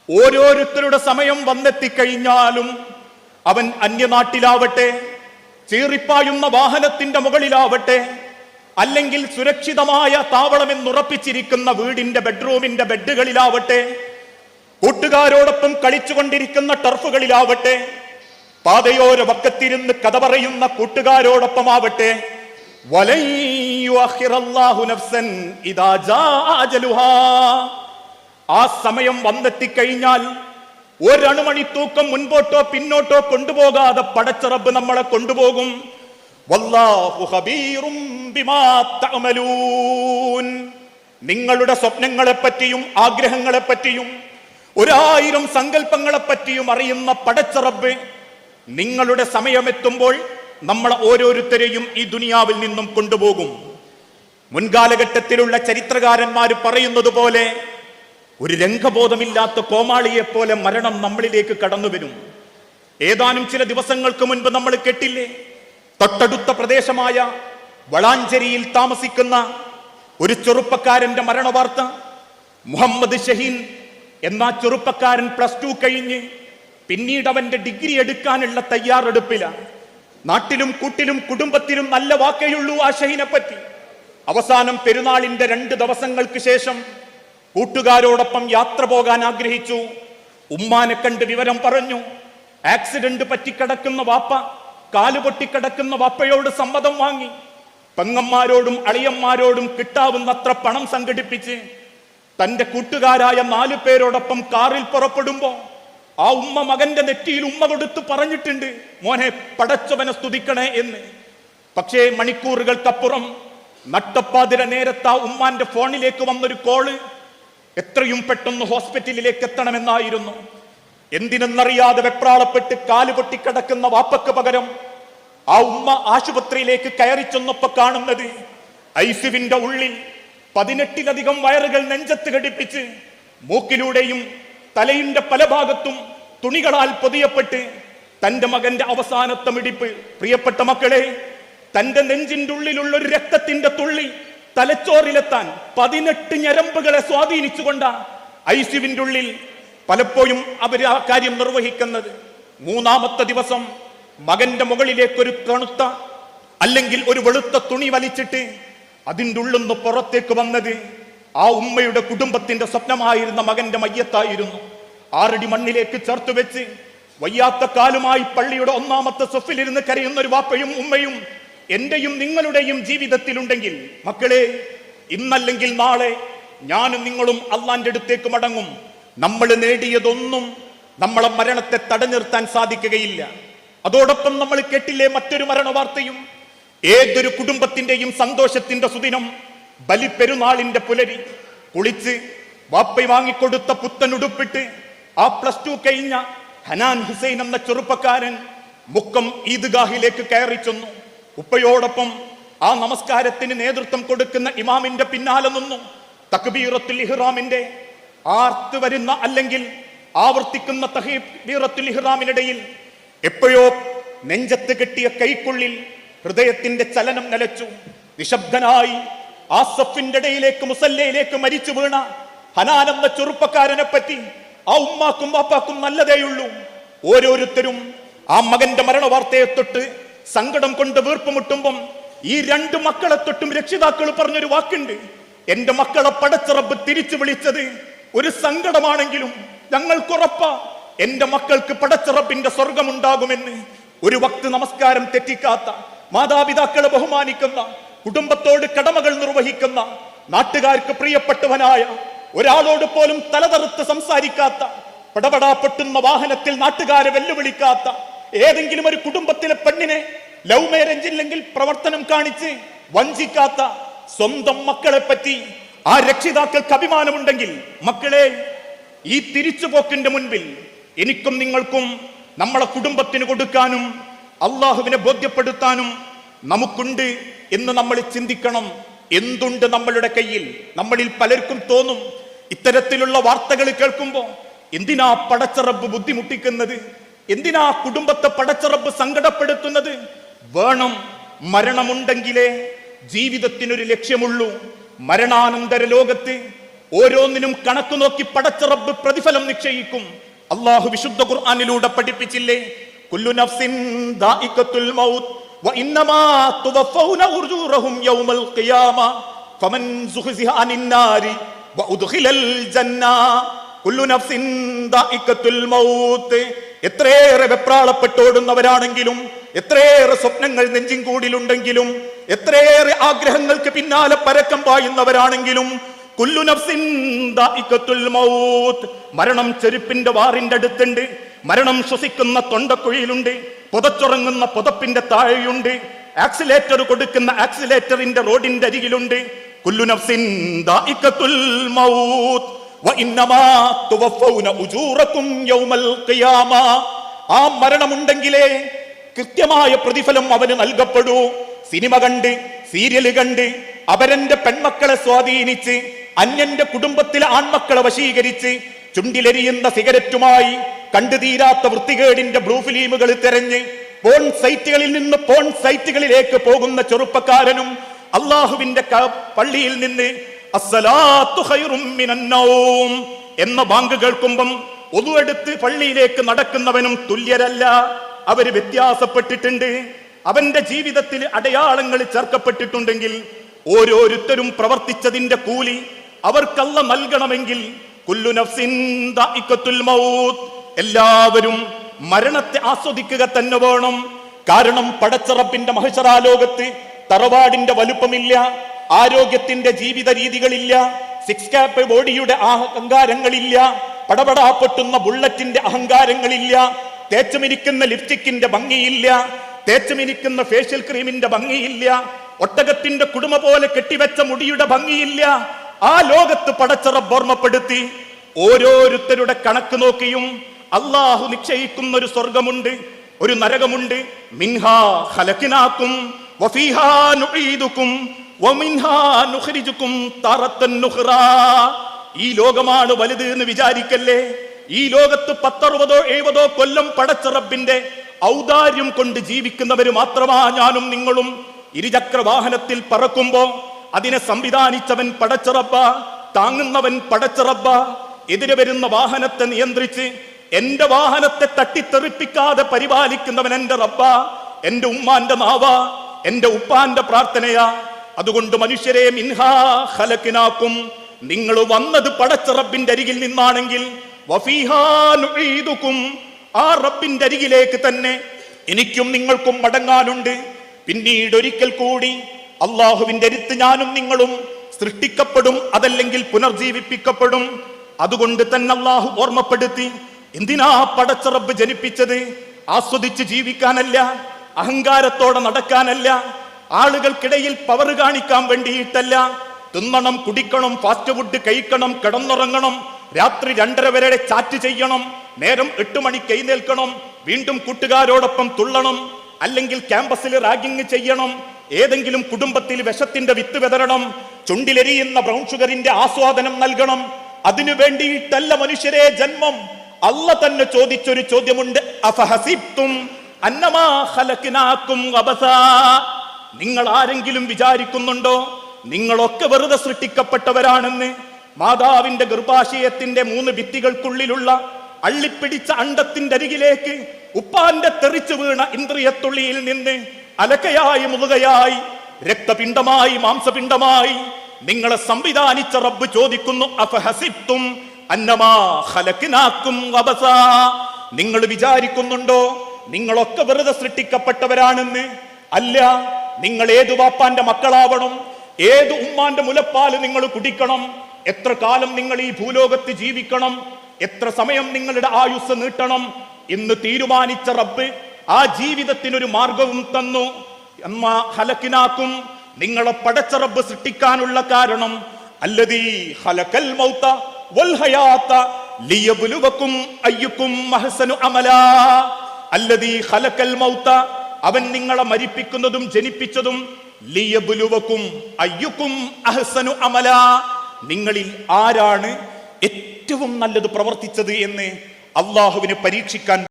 ഓരോരുത്തരുടെ സമയം വന്നെത്തിക്കഴിഞ്ഞാലും അവൻ അന്യനാട്ടിലാവട്ടെ, ചീറിപ്പായുന്ന വാഹനത്തിന്റെ മുകളിലാവട്ടെ, അല്ലെങ്കിൽ സുരക്ഷിതമായ താവളമെന്നുറപ്പിച്ചിരിക്കുന്ന വീടിന്റെ ബെഡ്റൂമിന്റെ ബെഡുകളിലാവട്ടെ, കൂട്ടുകാരോടൊപ്പം കളിച്ചുകൊണ്ടിരിക്കുന്ന ടർഫുകളിലാവട്ടെ, പാതയോര വക്കത്തിരുന്ന് കഥ പറയുന്ന കൂട്ടുകാരോടൊപ്പമാവട്ടെ, ആ സമയം വന്നെത്തിക്കഴിഞ്ഞാൽ ഒരണുമണി തൂക്കം മുൻപോട്ടോ പിന്നോട്ടോ കൊണ്ടുപോകാതെ പടച്ച റബ്ബ് നമ്മളെ കൊണ്ടുപോകും. വല്ലാഹു ഖബീറും ബിമാ തഅമലൂൻ. നിങ്ങളുടെ സ്വപ്നങ്ങളെപ്പറ്റിയും ആഗ്രഹങ്ങളെപ്പറ്റിയും 1000 സങ്കല്പങ്ങളെപ്പറ്റിയും അറിയുന്ന പടച്ച റബ്ബ് നിങ്ങളുടെ സമയമെത്തുമ്പോൾ നമ്മളെ ഓരോരുത്തരെയും ഈ ദുനിയാവിൽ നിന്നും കൊണ്ടുപോകും. മുൻകാലഘട്ടത്തിലുള്ള ചരിത്രകാരന്മാർ പറയുന്നത് പോലെ ഒരു രംഗബോധമില്ലാത്ത കോമാളിയെപ്പോലെ മരണം നമ്മളിലേക്ക് കടന്നു വരും. ഏതാനും ചില ദിവസങ്ങൾക്ക് മുൻപ് നമ്മൾ കേട്ടില്ലേ, തൊട്ടടുത്ത പ്രദേശമായ വളാഞ്ചേരിയിൽ താമസിക്കുന്ന ഒരു ചെറുപ്പക്കാരന്റെ മരണവാർത്ത. മുഹമ്മദ് ഷഹീൻ എന്ന ചെറുപ്പക്കാരൻ +2 കഴിഞ്ഞ് പിന്നീട് അവന്റെ ഡിഗ്രി എടുക്കാനുള്ള തയ്യാറെടുപ്പിലാണ്. നാട്ടിലും കൂട്ടിലും കുടുംബത്തിലും നല്ല വാക്കേയുള്ളൂ ആ ഷഹീനെ പറ്റി. അവസാനം പെരുന്നാളിന്റെ 2 ദിവസങ്ങൾക്ക് ശേഷം കൂട്ടുകാരോടൊപ്പം യാത്ര പോകാൻ ആഗ്രഹിച്ചു. ഉമ്മാനെ കണ്ട് വിവരം പറഞ്ഞു. ആക്സിഡന്റ് പറ്റിക്കിടക്കുന്ന വാപ്പ, കാലുപൊട്ടിക്കിടക്കുന്ന വാപ്പയോട് സമ്മതം വാങ്ങി. പെങ്ങന്മാരോടും അളിയന്മാരോടും കിട്ടാവുന്നത്ര പണം സംഘടിപ്പിച്ച് തന്റെ കൂട്ടുകാരായ 4 പേരോടൊപ്പം കാറിൽ പുറപ്പെടുമ്പോ ആ ഉമ്മ മകന്റെ നെറ്റിയിൽ ഉമ്മ കൊടുത്ത് പറഞ്ഞിട്ടുണ്ട്, മോനെ പടച്ചവനെ സ്തുതിക്കണേ എന്ന്. പക്ഷേ മണിക്കൂറുകൾക്കപ്പുറം നട്ടപ്പാതിര നേരത്ത് ആ ഉമ്മാന്റെ ഫോണിലേക്ക് വന്നൊരു കോള് എത്രയും പെട്ടെന്ന് ഹോസ്പിറ്റലിലേക്ക് എത്തണമെന്നായിരുന്നു. എന്തിനെന്നറിയാതെ വെപ്രാളപ്പെട്ട് കാല് പൊട്ടിക്കിടക്കുന്ന വാപ്പക്ക് പകരം ആ ഉമ്മ ആശുപത്രിയിലേക്ക് കയറി ചെന്നപ്പോ കാണുന്നത് ഐസിയുവിന്റെ ഉള്ളിൽ 18ലധികം വയറുകൾ നെഞ്ചത്ത് ഘടിപ്പിച്ച് മൂക്കിലൂടെയും തലയിന്റെ പല ഭാഗത്തും തുണികളാൽ പൊതിയപ്പെട്ട് തന്റെ മകന്റെ അവസാനത്തെ മിടിപ്പ്. പ്രിയപ്പെട്ട മക്കളെ, തന്റെ നെഞ്ചിന്റെ ഉള്ളിലുള്ള ഒരു രക്തത്തിന്റെ തുള്ളി തലച്ചോറിലെത്താൻ 18 ഞരമ്പുകളെ സ്വാധീനിച്ചുകൊണ്ട ഐസിയുവിന്റെ ഉള്ളിൽ പലപ്പോഴും അവർ ആ കാര്യം നിർവഹിക്കുന്നത്. 3ാമത്തെ ദിവസം മകന്റെ മുകളിലേക്ക് ഒരു തണുത്ത അല്ലെങ്കിൽ ഒരു വെളുത്ത തുണി വലിച്ചിട്ട് അതിൻ്റെ ഉള്ളിന്ന് പുറത്തേക്ക് വന്നത് ആ ഉമ്മയുടെ കുടുംബത്തിന്റെ സ്വപ്നമായിരുന്ന മകന്റെ മയ്യത്തായിരുന്നു. 6 അടി മണ്ണിലേക്ക് ചേർത്ത് വെച്ച് വയ്യാത്ത കാലുമായി പള്ളിയുടെ 1ാമത്തെ സഫിലിരുന്ന് കരയുന്ന ഒരു വാപ്പയും ഉമ്മയും എന്റെയും നിങ്ങളുടെയും ജീവിതത്തിലുണ്ടെങ്കിൽ മക്കളെ, ഇന്നല്ലെങ്കിൽ നാളെ ഞാനും നിങ്ങളും അള്ളാന്റെ അടുത്തേക്ക് മടങ്ങും. നമ്മൾ നേടിയതൊന്നും നമ്മളെ മരണത്തെ തടഞ്ഞു നിർത്താൻ സാധിക്കുകയില്ല. അതോടൊപ്പം നമ്മൾ കേട്ടില്ലേ മറ്റൊരു മരണവാർത്തയും. ഏതൊരു കുടുംബത്തിന്റെയും സന്തോഷത്തിന്റെ സുദിനം ബലിപ്പെരുന്നാളിന്റെ പുലരി കുളിച്ച് വാപ്പ വാങ്ങിക്കൊടുത്ത പുത്തനുടുപ്പിട്ട് ആ +2 കഴിഞ്ഞ ഹനാൻ ഹുസൈൻ എന്ന ചെറുപ്പക്കാരൻ മുക്കം ഈദ്ഗാഹിലേക്ക് കയറി ചെന്നു. ഉപ്പയോടൊപ്പം ആ നമസ്കാരത്തിന് നേതൃത്വം കൊടുക്കുന്ന ഇമാമിന്റെ പിന്നാലെ നിന്നു. തക്ബീറത്തുൽ ഇഹ്റാമിന്റെ ആർത്ത് വരുന്ന അല്ലെങ്കിൽ ആവർത്തിക്കുന്ന തക്ബീറത്തുൽ ഇഹ്റാമിനിടയിൽ എപ്പോഴോ നെഞ്ചത്ത് കെട്ടിയ കൈക്കുള്ളിൽ ഹൃദയത്തിന്റെ ചലനം നിലച്ചു. നിശബ്ദനായി ആ സഫിന്റെ ഇടയിലേക്ക് മുസല്ലയിലേക്ക് മരിച്ചു വീണ ഹനാൻ എന്ന ചെറുപ്പക്കാരനെ പറ്റി ആ ഉമ്മാക്കും വാപ്പാക്കും നല്ലതേയുള്ളൂ. ഓരോരുത്തരും ആ മകന്റെ മരണവാർത്തയെ തൊട്ട് സങ്കടം കൊണ്ട് വീർപ്പുമുട്ടുമ്പം ഈ 2 മക്കളെ തൊട്ടും രക്ഷിതാക്കൾ പറഞ്ഞൊരു വാക്കുണ്ട്, എന്റെ മക്കളെ പടച്ച റബ്ബ് തിരിച്ചു വിളിച്ചത് ഒരു സങ്കടമാണെങ്കിലും ഞങ്ങൾക്കുറപ്പാ എന്റെ മക്കൾക്ക് പടച്ച റബ്ബിന്റെ സ്വർഗമുണ്ടാകുമെന്ന്. ഒരു വക്ത് നമസ്കാരം തെറ്റിക്കാത്ത, മാതാപിതാക്കളെ ബഹുമാനിക്കുന്ന, കുടുംബത്തോട് കടമകൾ നിർവഹിക്കുന്ന, നാട്ടുകാർക്ക് പ്രിയപ്പെട്ടവനായ, ഒരാളോട് പോലും തലതറുത്ത് സംസാരിക്കാത്ത, പടപടാ പൊട്ടുന്ന വാഹനത്തിൽ നാട്ടുകാരെ വെല്ലുവിളിക്കാത്ത, ഏതെങ്കിലും ഒരു കുടുംബത്തിലെ പെണ്ണിനെ ലവ് മാരേജ് ഇല്ലെങ്കിൽ പ്രവർത്തനം കാണിച്ച് വഞ്ചിക്കാത്ത സ്വന്തം മക്കളെ പറ്റി ആ രക്ഷിതാക്കൾക്ക് അഭിമാനമുണ്ടെങ്കിൽ മക്കളെ, ഈ തിരിച്ചുപോക്കിന്റെ മുൻപിൽ എനിക്കും നിങ്ങൾക്കും നമ്മളെ കുടുംബത്തിന് കൊടുക്കാനും അള്ളാഹുവിനെ ബോധ്യപ്പെടുത്താനും നമുക്കുണ്ട് എന്ന് നമ്മൾ ചിന്തിക്കണം. എന്തുണ്ട് നമ്മളുടെ കയ്യിൽ? നമ്മളിൽ പലർക്കും തോന്നും, ഇത്തരത്തിലുള്ള വാർത്തകൾ കേൾക്കുമ്പോൾ എന്തിനാ പടച്ച റബ്ബ് ബുദ്ധിമുട്ടിക്കുന്നത്, എന്തിനാ കുടുംബത്തെ പടച്ച റബ്ബ് സങ്കടപ്പെടുത്തുന്നത്? വേണം, മരണമുണ്ടെങ്കിലേ ജീവിതത്തിനൊരു ലക്ഷ്യമുള്ളൂ. മരണാനന്തര ലോകത്ത് ഓരോന്നിനും കണക്ക് നോക്കി പടച്ച റബ്ബ് പ്രതിഫലം നിശ്ചയിക്കും. അള്ളാഹു വിശുദ്ധ ഖുർആനിലൂടെ പഠിപ്പിച്ചില്ലേ, കുല്ലു നഫ്സിൻ ദാഇഖത്തുൽ മൗത്ത് വഇന്നമാ തുവഫൗന ഉജൂറഹും യൗമൽ ഖിയാമ ഫമൻ സുഖ്സിഹ അനിൻ നാരി വഉദ്ഖിലൽ ജന്ന കുല്ലു നഫ്സിൻ ദാഇഖത്തുൽ മൗത്ത്. എത്രയേറെ വെപ്രാളപ്പെട്ടോടുന്നവരാണെങ്കിലും, എത്രയേറെ സ്വപ്നങ്ങൾ നെഞ്ചിൻ കൂടിലുണ്ടെങ്കിലും, എത്രയേറെ ആഗ്രഹങ്ങൾക്ക് പിന്നാലെ പരക്കം പായുന്നവരാണെങ്കിലും, കുല്ലു നഫ്സിൻ ദാഇഖത്തുൽ മൗത്ത്, മരണം ചെരുപ്പിന്റെ വാറിന്റെ അടുത്തുണ്ട്, മരണം ശ്വസിക്കുന്ന തൊണ്ടക്കുഴിയിലുണ്ട്, പുതച്ചുറങ്ങുന്ന പുതപ്പിന്റെ താഴെയുണ്ട്, ആക്സിലേറ്റർ കൊടുക്കുന്ന ആക്സിലേറ്ററിന്റെ റോഡിന്റെ അരികിലുണ്ട്. കുല്ലു നഫ്സിൻ ദാഇഖത്തുൽ മൗത്ത് വഇന്നമാ തുവഫൗന ഉജൂറകും യൗമൽ ഖിയാമ. ആ മരണമുണ്ടെങ്കിലേ കൃത്യമായ പ്രതിഫലം അവന് നൽകപ്പെടൂ. സിനിമ കണ്ട്, സീരിയൽ കണ്ട്, അവരന്റെ പെൺമക്കളെ സ്വാധീനിച്ച്, അന്യന്റെ കുടുംബത്തിലെ ആൺമക്കളെ വശീകരിച്ച്, ചുണ്ടിലെരിയുന്ന സിഗരറ്റുമായി കണ്ടുതീരാത്ത വൃത്തികേടിന്റെ ബ്ലൂ ഫിലിമുകൾ തെരഞ്ഞ് പോൺ സൈറ്റുകളിൽ നിന്ന് പോൺ സൈറ്റുകളിലേക്ക് പോകുന്ന ചെറുപ്പക്കാരനും അള്ളാഹുവിന്റെ പള്ളിയിൽ നിന്ന് അസ്സലാത്തു ഖൈറും മിനൻ നൗം എന്ന ബാങ്ക് കേൾക്കുമ്പം ഒതുവെടുത്ത് പള്ളിയിലേക്ക് നടക്കുന്നവനും തുല്യരല്ല. അവര് വ്യത്യാസപ്പെട്ടിട്ടുണ്ട്. അവന്റെ ജീവിതത്തിൽ അടയാളങ്ങൾ ചേർക്കപ്പെട്ടിട്ടുണ്ടെങ്കിൽ ഓരോരുത്തരും പ്രവർത്തിച്ചതിന്റെ കൂലി അവർക്കല്ല നൽകണമെങ്കിൽ കുല്ലു നഫ്സിൻ ദാഇഖത്തുൽ മൗത്ത്, എല്ലാവരും മരണത്തെ ആസ്വദിക്കുക തന്നെ വേണം. കാരണം പടച്ച റബ്ബിന്റെ മഹ്ശറാ ലോകത്ത് തറവാടിന്റെ വലുപ്പമില്ല, ആരോഗ്യത്തിന്റെ ജീവിത രീതികളില്ല, സിക്സ് കാപ്പ് ബോഡിയുടെ അഹങ്കാരങ്ങളില്ല, പടപടാ പൊട്ടുന്ന ബുള്ളറ്റിന്റെ അഹങ്കാരങ്ങളില്ല, തേച്ചുമിരിക്കുന്ന ലിപ്സ്റ്റിക്കിന്റെ ഭംഗിയില്ല, തേച്ചുമിരിക്കുന്ന ഫേഷ്യൽ ക്രീമിന്റെ ഭംഗിയില്ല, ഒട്ടകത്തിന്റെ കുടുമ പോലെ കെട്ടിവെച്ച മുടിയുടെ ഭംഗിയില്ല. ആ ലോകത്ത് പടച്ച റബ്ബ് ഓർമ്മപ്പെടുത്തി, ഓരോരുത്തരുടെ കണക്ക് നോക്കിയും അള്ളാഹു നിശ്ചയിക്കുന്ന ഒരു സ്വർഗമുണ്ട്, ഒരു നരകമുണ്ട്. മിൻഹാ ഖലഖനാകും വഫീഹാ നുഈദുകും വമിൻഹാ നുഖ്രിജുകും തറത്തൻ നുഖ്റാ. ഈ ലോകമാണ് വലുത് എന്ന് വിചാരിക്കല്ലേ. ഈ ലോകത്ത് 10-60 കൊല്ലം പടച്ച റബ്ബിന്റെ ഔദാര്യം കൊണ്ട് ജീവിക്കുന്നവര് മാത്രമാ ഞാനും നിങ്ങളും. ഇരുചക്ര വാഹനത്തിൽ പറക്കുമ്പോ അതിനെ സംവിധാനിച്ചവൻ പടച്ച റബ്ബ, താങ്ങുന്നവൻ പടച്ച റബ്ബ. എതിരെ വരുന്ന വാഹനത്തെ നിയന്ത്രിച്ച് എന്റെ വാഹനത്തെ തട്ടിത്തെറിപ്പിക്കാതെ പരിപാലിക്കുന്നവൻ എന്റെ റബ്ബ, എന്റെ ഉമ്മാന്റെ നാവ, എന്റെ ഉപ്പാന്റെ പ്രാർത്ഥനയാ. അതുകൊണ്ട് മനുഷ്യരെ മിൻഹാ ഖലഖനാകും, നിങ്ങൾ വന്നത് പടച്ച റബ്ബിന്റെ അരികിൽ നിന്നാണെങ്കിൽ വഫീഹാ നുഈദുകും, ആ റബ്ബിന്റെ അരികിലേക്ക് തന്നെ എനിക്കും നിങ്ങൾക്കും മടങ്ങാനുണ്ട്. പിന്നീട് ഒരിക്കൽ കൂടി അള്ളാഹുവിന്റെ അടുത്ത് ഞാനും നിങ്ങളും സൃഷ്ടിക്കപ്പെടും, അതല്ലെങ്കിൽ പുനർജീവിപ്പിക്കപ്പെടും. അതുകൊണ്ട് തന്നെ അള്ളാഹു ഓർമ്മപ്പെടുത്തി, എന്തിനാ പടച്ച റബ്ബ് ജനിപ്പിച്ചത്? ആസ്വദിച്ച് ജീവിക്കാനല്ല, അഹങ്കാരത്തോടെ നടക്കാനല്ല, ആളുകൾക്കിടയിൽ പവർ കാണിക്കാൻ വേണ്ടിയിട്ടല്ല. തിന്നണം, കുടിക്കണം, ഫാസ്റ്റ് ഫുഡ് കഴിക്കണം, കിടന്നുറങ്ങണം, രാത്രി 2:30 വരെ ചാറ്റ് ചെയ്യണം, നേരം 8 മണിക്ക് എഴുന്നേൽക്കണം, വീണ്ടും കൂട്ടുകാരോടൊപ്പം തുള്ളണം, അല്ലെങ്കിൽ ക്യാമ്പസിൽ റാഗിങ് ചെയ്യണം, ഏതെങ്കിലും കുടുംബത്തിൽ വിഷത്തിന്റെ വിത്ത് വിതരണം, ചുണ്ടിലെരിയുന്ന ബ്രൗൺ ഷുഗറിന്റെ ആസ്വാദനം നൽകണം. അതിനു വേണ്ടിയിട്ടല്ല മനുഷ്യരെ ജന്മം. അല്ല തന്നെ ചോദിച്ചൊരു ചോദ്യമുണ്ട്, അഫഹസിബ്തും അന്നമാ ഖലഖനാകും അബസാ. നിങ്ങൾ ആരെങ്കിലും വിചാരിക്കുന്നുണ്ടോ നിങ്ങളൊക്കെ വെറുതെ സൃഷ്ടിക്കപ്പെട്ടവരാണെന്ന്? മാതാവിന്റെ ഗർഭാശയത്തിന്റെ 3 ഭിത്തികൾക്കുള്ളിലുള്ള അള്ളിപ്പിടിച്ച അണ്ടത്തിന്റെ അരികിലേക്ക് ഉപ്പാന്റെ തെറിച്ചു വീണ ഇന്ദ്രിയത്തുള്ളിയിൽ നിന്ന് അലക്കയായി, മുതുകയായി, രക്തപിണ്ഡമായി, മാംസപിണ്ഡമായി നിങ്ങളെ സംവിധാനിച്ച റബ്ബ് ചോദിക്കുന്നു, അഫഹസിബ്തും അന്നമാ ഖലഖനാകും അബസാ. നിങ്ങൾ വിചാരിക്കുന്നുണ്ടോ നിങ്ങളൊക്കെ വെറുതെ സൃഷ്ടിക്കപ്പെട്ടവരാണെന്ന്? അല്ല. നിങ്ങൾ ഏതു വാപ്പാന്റെ മക്കളാവണം, ഏതു ഉമ്മാന്റെ മുലപ്പാല് നിങ്ങൾ കുടിക്കണം, എത്ര കാലം നിങ്ങൾ ഈ ഭൂലോകത്ത് ജീവിക്കണം, എത്ര സമയം നിങ്ങളുടെ ആയുസ് നീട്ടണം എന്ന് തീരുമാനിച്ച റബ്ബ് ആ ജീവിതത്തിനൊരു മാർഗവും തന്നു. അമ്മാ ഖലഖനാകും, നിങ്ങളെ പടച്ച റബ്ബ് സൃഷ്ടിക്കാനുള്ള കാരണം അല്ലദീ ഖലഖൽ മൗത വൽ ഹയാത ലിയബ്ലുവകും അയ്യുകും അഹ്സനു അമലാ. അല്ലദീ ഖലഖൽ മൗത, അവൻ നിങ്ങളെ മരിപ്പിക്കുന്നതും ജനിപ്പിച്ചതും, ലിയബ്ലുവകും അയ്യുകും അഹ്സനു അമലാ, നിങ്ങളിൽ ആരാണ് ഏറ്റവും നല്ലത് പ്രവർത്തിച്ചത് എന്ന് അള്ളാഹുവിനെ പരീക്ഷിക്കാൻ